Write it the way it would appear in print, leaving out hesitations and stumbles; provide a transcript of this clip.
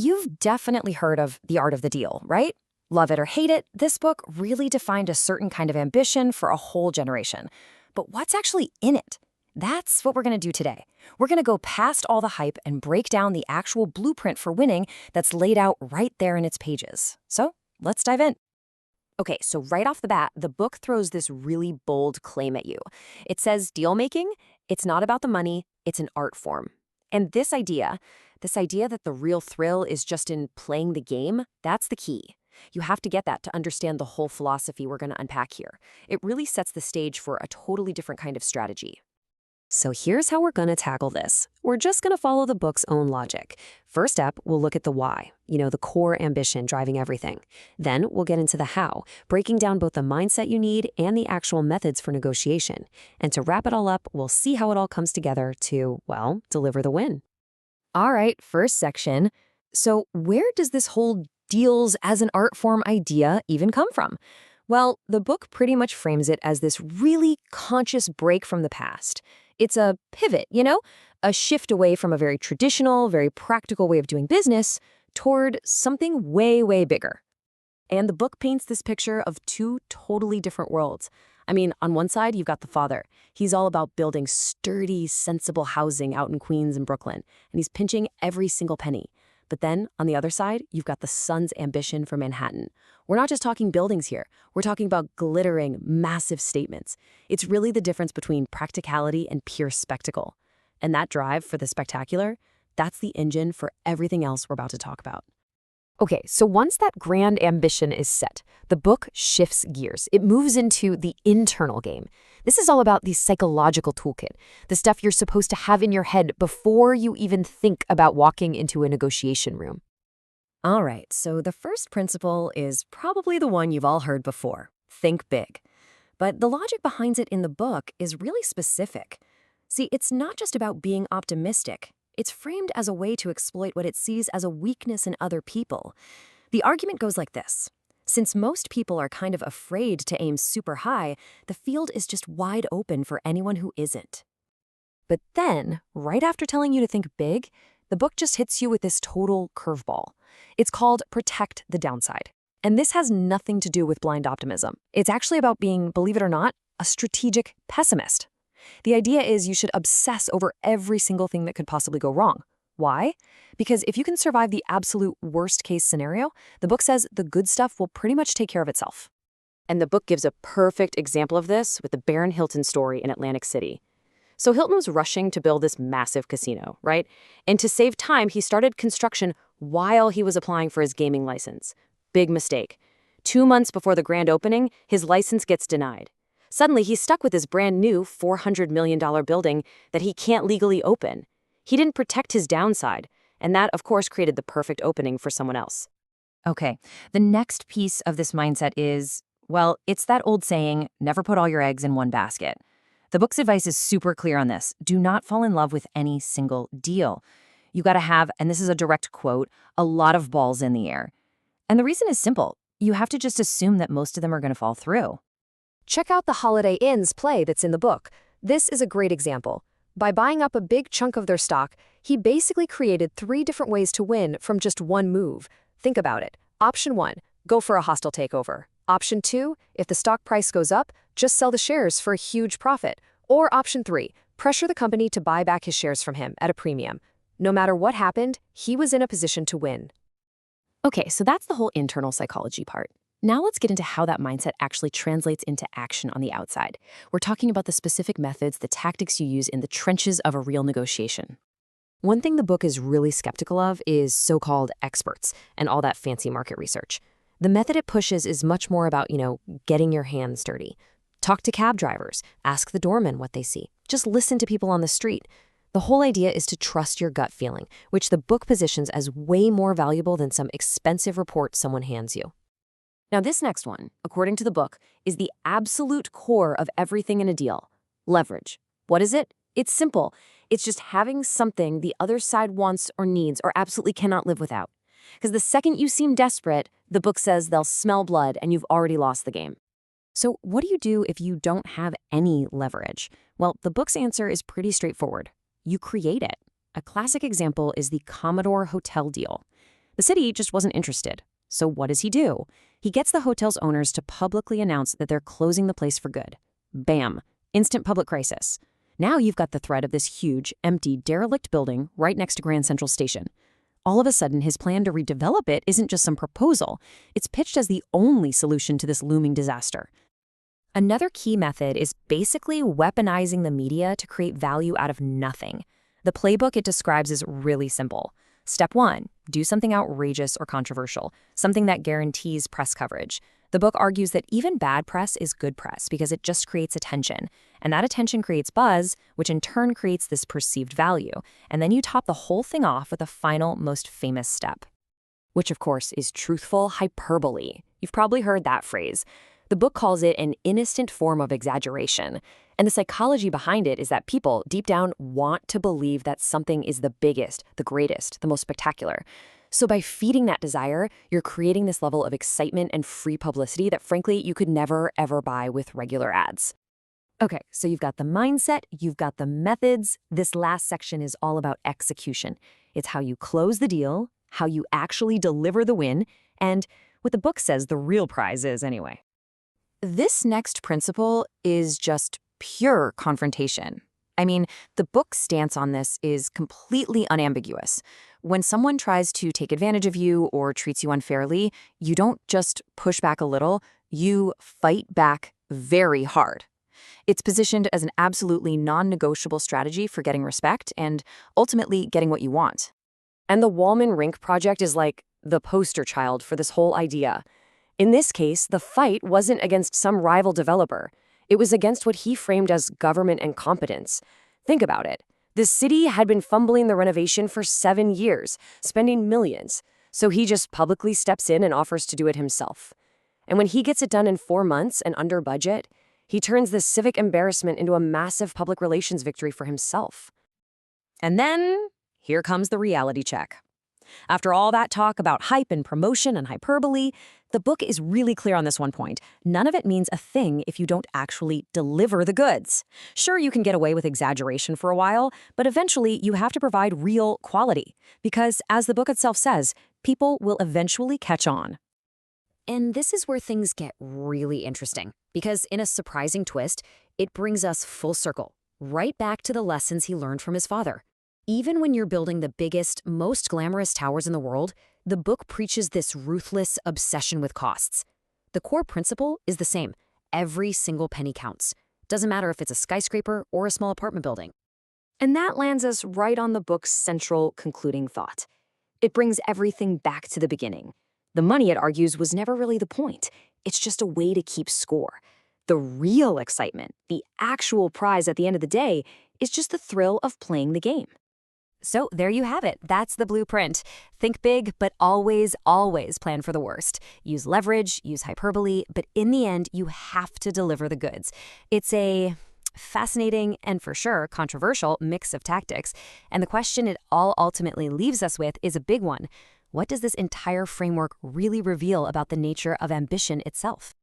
You've definitely heard of The Art of the Deal, right? Love it or hate it, this book really defined a certain kind of ambition for a whole generation. But what's actually in it? That's what we're going to do today. We're going to go past all the hype and break down the actual blueprint for winning that's laid out right there in its pages. So let's dive in. Okay, so right off the bat, the book throws this really bold claim at you. It says deal making, it's not about the money, it's an art form. And this idea that the real thrill is just in playing the game, that's the key. You have to get that to understand the whole philosophy we're going to unpack here. It really sets the stage for a totally different kind of strategy. So here's how we're going to tackle this. We're just going to follow the book's own logic. First up, we'll look at the why, the core ambition driving everything. Then we'll get into the how, breaking down both the mindset you need and the actual methods for negotiation. And to wrap it all up, we'll see how it all comes together to, well, deliver the win. All right, first section. So where does this whole deals as an art form idea even come from? Well, the book pretty much frames it as this really conscious break from the past. It's a pivot, a shift away from a very traditional, very practical way of doing business toward something way, way bigger. And the book paints this picture of two totally different worlds. I mean, on one side, you've got the father. He's all about building sturdy, sensible housing out in Queens and Brooklyn, and he's pinching every single penny. But then, on the other side, you've got the son's ambition for Manhattan. We're not just talking buildings here. We're talking about glittering, massive statements. It's really the difference between practicality and pure spectacle. And that drive for the spectacular, that's the engine for everything else we're about to talk about. Okay, so once that grand ambition is set, the book shifts gears. It moves into the internal game. This is all about the psychological toolkit, the stuff you're supposed to have in your head before you even think about walking into a negotiation room. All right, so the first principle is probably the one you've all heard before. Think big. But the logic behind it in the book is really specific. See, it's not just about being optimistic. It's framed as a way to exploit what it sees as a weakness in other people. The argument goes like this. Since most people are kind of afraid to aim super high, the field is just wide open for anyone who isn't. But then, right after telling you to think big, the book just hits you with this total curveball. It's called Protect the Downside. And this has nothing to do with blind optimism. It's actually about being, believe it or not, a strategic pessimist. The idea is you should obsess over every single thing that could possibly go wrong. Why? Because if you can survive the absolute worst-case scenario, the book says the good stuff will pretty much take care of itself. And the book gives a perfect example of this with the Baron Hilton story in Atlantic City. So Hilton was rushing to build this massive casino, right? And to save time, he started construction while he was applying for his gaming license. Big mistake. 2 months before the grand opening, his license gets denied. Suddenly, he's stuck with this brand new $400 million building that he can't legally open. He didn't protect his downside, and that, of course, created the perfect opening for someone else. Okay, the next piece of this mindset is, well, it's that old saying, never put all your eggs in one basket. The book's advice is super clear on this. Do not fall in love with any single deal. You gotta have, and this is a direct quote, a lot of balls in the air. And the reason is simple. You have to just assume that most of them are gonna fall through. Check out the Holiday Inn's play that's in the book. This is a great example. By buying up a big chunk of their stock, he basically created 3 different ways to win from just one move. Think about it. Option 1, go for a hostile takeover. Option 2, if the stock price goes up, just sell the shares for a huge profit. Or option 3, pressure the company to buy back his shares from him at a premium. No matter what happened, he was in a position to win. Okay, so that's the whole internal psychology part. Now let's get into how that mindset actually translates into action on the outside. We're talking about the specific methods, the tactics you use in the trenches of a real negotiation. One thing the book is really skeptical of is so-called experts and all that fancy market research. The method it pushes is much more about, getting your hands dirty. Talk to cab drivers, ask the doorman what they see. Just listen to people on the street. The whole idea is to trust your gut feeling, which the book positions as way more valuable than some expensive report someone hands you. Now, this next one, according to the book, is the absolute core of everything in a deal. Leverage. What is it? It's simple. It's just having something the other side wants or needs or absolutely cannot live without. Because the second you seem desperate, the book says they'll smell blood and you've already lost the game. So what do you do if you don't have any leverage? Well, the book's answer is pretty straightforward. You create it. A classic example is the Commodore Hotel deal. The city just wasn't interested. So what does he do? He gets the hotel's owners to publicly announce that they're closing the place for good. Bam. Instant public crisis. Now you've got the threat of this huge, empty, derelict building right next to Grand Central Station. All of a sudden, his plan to redevelop it isn't just some proposal. It's pitched as the only solution to this looming disaster. Another key method is basically weaponizing the media to create value out of nothing. The playbook it describes is really simple. Step 1, do something outrageous or controversial, something that guarantees press coverage. The book argues that even bad press is good press because it just creates attention. And that attention creates buzz, which in turn creates this perceived value. And then you top the whole thing off with a final, most famous step, which of course is truthful hyperbole. You've probably heard that phrase. The book calls it an innocent form of exaggeration. And the psychology behind it is that people, deep down, want to believe that something is the biggest, the greatest, the most spectacular. So by feeding that desire, you're creating this level of excitement and free publicity that, frankly, you could never, ever buy with regular ads. Okay, so you've got the mindset, you've got the methods. This last section is all about execution. It's how you close the deal, how you actually deliver the win, and what the book says the real prize is anyway. This next principle is just pure confrontation. I mean, the book's stance on this is completely unambiguous. When someone tries to take advantage of you or treats you unfairly, you don't just push back a little, you fight back very hard. It's positioned as an absolutely non-negotiable strategy for getting respect and ultimately getting what you want. And the Wallman Rink project is like the poster child for this whole idea. In this case, the fight wasn't against some rival developer. It was against what he framed as government incompetence. Think about it. The city had been fumbling the renovation for 7 years, spending millions. So he just publicly steps in and offers to do it himself. And when he gets it done in 4 months and under budget, he turns this civic embarrassment into a massive public relations victory for himself. And then, here comes the reality check. After all that talk about hype and promotion and hyperbole, the book is really clear on this one point. None of it means a thing if you don't actually deliver the goods. Sure, you can get away with exaggeration for a while, but eventually you have to provide real quality. Because, as the book itself says, people will eventually catch on. And this is where things get really interesting. Because in a surprising twist, it brings us full circle, right back to the lessons he learned from his father. Even when you're building the biggest, most glamorous towers in the world, the book preaches this ruthless obsession with costs. The core principle is the same. Every single penny counts. Doesn't matter if it's a skyscraper or a small apartment building. And that lands us right on the book's central concluding thought. It brings everything back to the beginning. The money, it argues, was never really the point. It's just a way to keep score. The real excitement, the actual prize at the end of the day, is just the thrill of playing the game. So there you have it. That's the blueprint. Think big, but always, always plan for the worst. Use leverage, use hyperbole, but in the end, you have to deliver the goods. It's a fascinating and for sure controversial mix of tactics. And the question it all ultimately leaves us with is a big one. What does this entire framework really reveal about the nature of ambition itself?